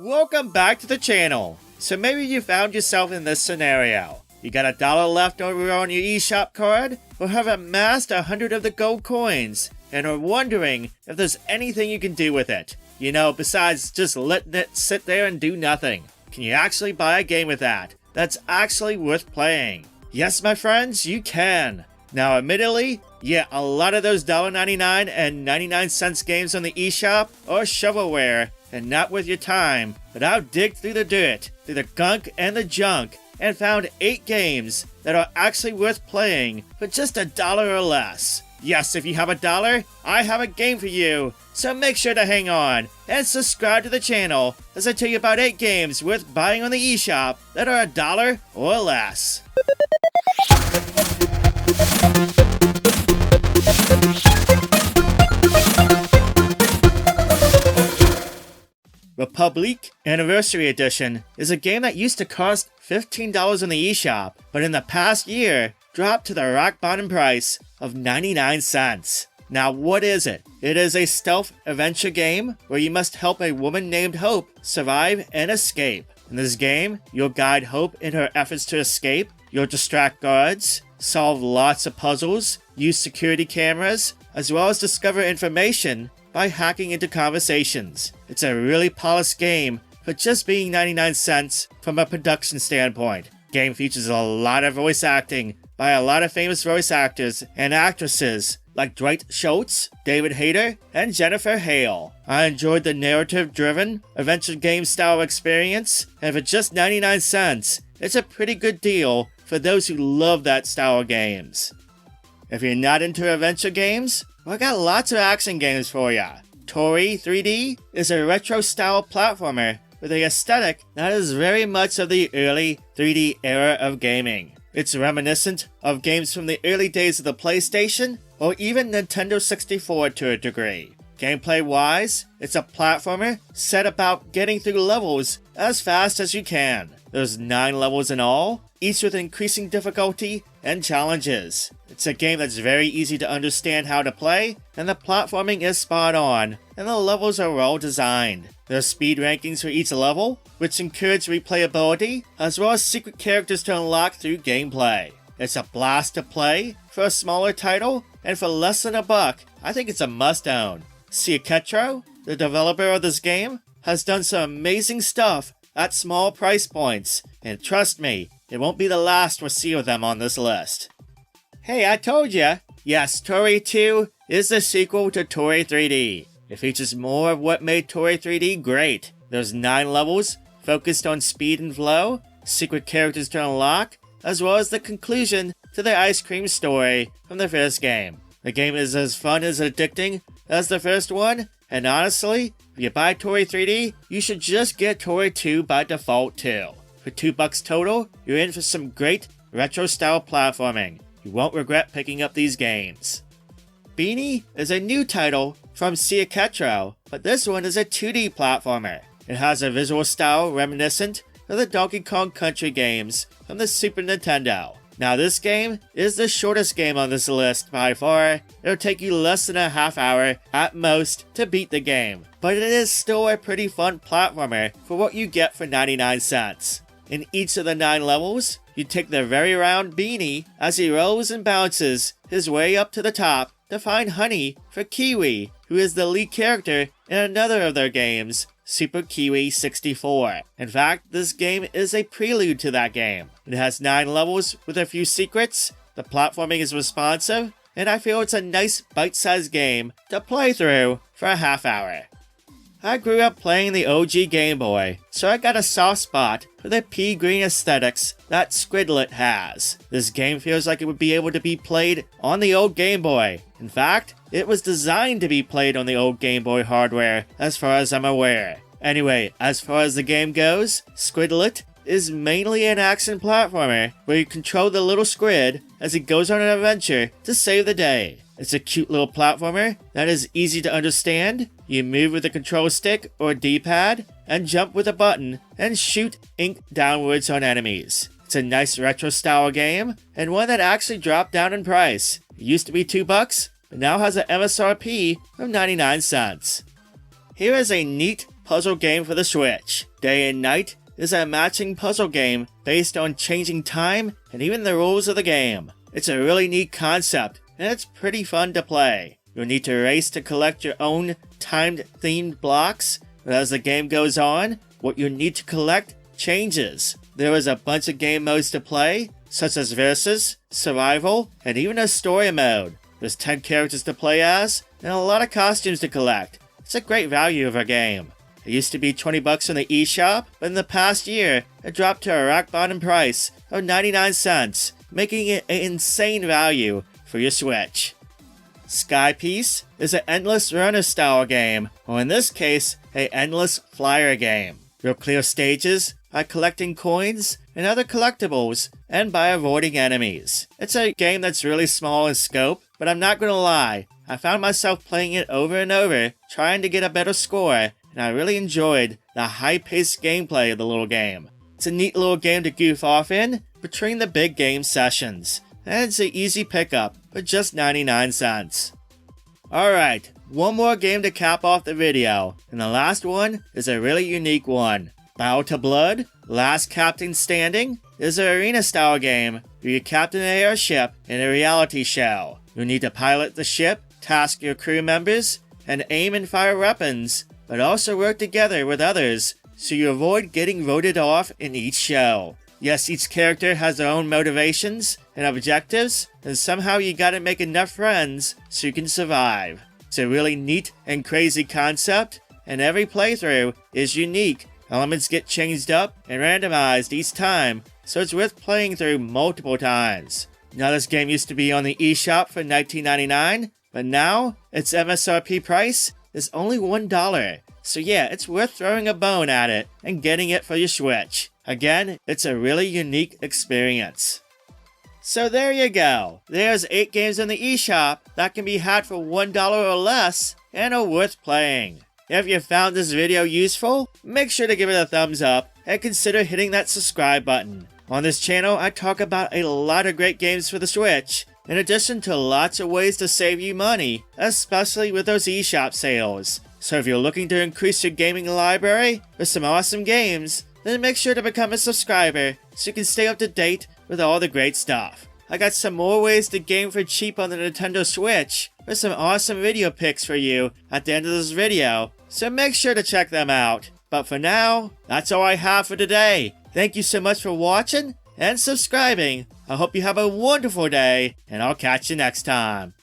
Welcome back to the channel. So maybe you found yourself in this scenario. You got $1 left over on your eShop card, or have amassed 100 of the gold coins, and are wondering if there's anything you can do with it. You know, besides just letting it sit there and do nothing. Can you actually buy a game with that? That's actually worth playing. Yes, my friends, you can. Now, admittedly, yeah, a lot of those $1.99 and 99-cent games on the eShop are shovelware, and not worth your time. But I've digged through the dirt, through the gunk and the junk, and found 8 games that are actually worth playing for just $1 or less. Yes, if you have $1, I have a game for you. So make sure to hang on and subscribe to the channel as I tell you about 8 games worth buying on the eShop that are $1 or less. REPUBLIQUE Anniversary Edition is a game that used to cost $15 on the eShop, but in the past year dropped to the rock bottom price of 99 cents. Now what is it? It is a stealth adventure game where you must help a woman named Hope survive and escape. In this game, you'll guide Hope in her efforts to escape, you'll distract guards, solve lots of puzzles, use security cameras, as well as discover information by hacking into conversations. It's a really polished game for just being 99 cents from a production standpoint. Game features a lot of voice acting by a lot of famous voice actors and actresses like Dwight Schultz, David Hayter, and Jennifer Hale. I enjoyed the narrative-driven adventure game style experience, and for just 99 cents, it's a pretty good deal for those who love that style of games. If you're not into adventure games, well, I got lots of action games for ya. Toree 3D is a retro-style platformer with an aesthetic that is very much of the early 3D era of gaming. It's reminiscent of games from the early days of the PlayStation or even Nintendo 64 to a degree. Gameplay-wise, it's a platformer set about getting through levels as fast as you can. There's 9 levels in all, each with increasing difficulty and challenges. It's a game that's very easy to understand how to play, and the platforming is spot on, and the levels are well designed. There are speed rankings for each level, which encourage replayability, as well as secret characters to unlock through gameplay. It's a blast to play for a smaller title, and for less than $1, I think it's a must-own. SKYPEACE, the developer of this game, has done some amazing stuff at small price points, and trust me, it won't be the last we'll see of them on this list. Hey, I told ya! Yes, Toree 2 is the sequel to Toree 3D. It features more of what made Toree 3D great. There's 9 levels, focused on speed and flow, secret characters to unlock, as well as the conclusion to the ice cream story from the first game. The game is as fun as addicting as the first one, and honestly, if you buy Toree 3D, you should just get Toree 2 by default too. For $2 total, you're in for some great retro-style platforming. You won't regret picking up these games. Beeny is a new title from SKYPEACE, but this one is a 2D platformer. It has a visual style reminiscent of the Donkey Kong Country games from the Super Nintendo. Now this game is the shortest game on this list by far. It'll take you less than a half hour at most to beat the game, but it is still a pretty fun platformer for what you get for 99 cents. In each of the 9 levels, you take the very round Beeny as he rolls and bounces his way up to the top to find honey for Kiwi, who is the lead character in another of their games, Super Kiwi 64. In fact, this game is a prelude to that game. It has 9 levels with a few secrets, the platforming is responsive, and I feel it's a nice bite-sized game to play through for a half hour. I grew up playing the OG Game Boy, so I got a soft spot for the pea green aesthetics that Squidlit has. This game feels like it would be able to be played on the old Game Boy. In fact, it was designed to be played on the old Game Boy hardware, as far as I'm aware. Anyway, as far as the game goes, Squidlit is mainly an action platformer where you control the little squid as he goes on an adventure to save the day. It's a cute little platformer that is easy to understand. You move with the control stick or D-pad and jump with a button and shoot ink downwards on enemies. It's a nice retro style game and one that actually dropped down in price. It used to be $2, but now has an MSRP of 99 cents. Here is a neat puzzle game for the Switch. Day and Night is a matching puzzle game based on changing time and even the rules of the game. It's a really neat concept, and it's pretty fun to play. You'll need to race to collect your own timed themed blocks, but as the game goes on, what you need to collect changes. There is a bunch of game modes to play, such as Versus, Survival, and even a story mode. There's 10 characters to play as, and a lot of costumes to collect. It's a great value of a game. It used to be $20 in the eShop, but in the past year, it dropped to a rock bottom price of 99 cents, making it an insane value for your Switch. SKYPEACE is an endless runner style game, or in this case, an endless flyer game. You'll clear stages by collecting coins and other collectibles, and by avoiding enemies. It's a game that's really small in scope, but I'm not gonna lie, I found myself playing it over and over, trying to get a better score, and I really enjoyed the high-paced gameplay of the little game. It's a neat little game to goof off in between the big game sessions, and it's an easy pickup for just 99 cents. Alright, one more game to cap off the video, and the last one is a really unique one. Battle to Blood, Last Captain Standing is an arena-style game where you captain an airship in a reality show. You'll need to pilot the ship, task your crew members, and aim and fire weapons, but also work together with others so you avoid getting voted off in each show. Yes, each character has their own motivations and objectives, and somehow you gotta make enough friends so you can survive. It's a really neat and crazy concept, and every playthrough is unique. Elements get changed up and randomized each time, so it's worth playing through multiple times. Now, this game used to be on the eShop for $19.99, but now its MSRP price is only $1. So yeah, it's worth throwing a bone at it and getting it for your Switch. Again, it's a really unique experience. So there you go. There's 8 games in the eShop that can be had for $1 or less and are worth playing. If you found this video useful, make sure to give it a thumbs up and consider hitting that subscribe button. On this channel, I talk about a lot of great games for the Switch, in addition to lots of ways to save you money, especially with those eShop sales. So if you're looking to increase your gaming library with some awesome games, then make sure to become a subscriber so you can stay up to date with all the great stuff. I got some more ways to game for cheap on the Nintendo Switch with some awesome video picks for you at the end of this video, so make sure to check them out. But for now, that's all I have for today. Thank you so much for watching and subscribing. I hope you have a wonderful day, and I'll catch you next time.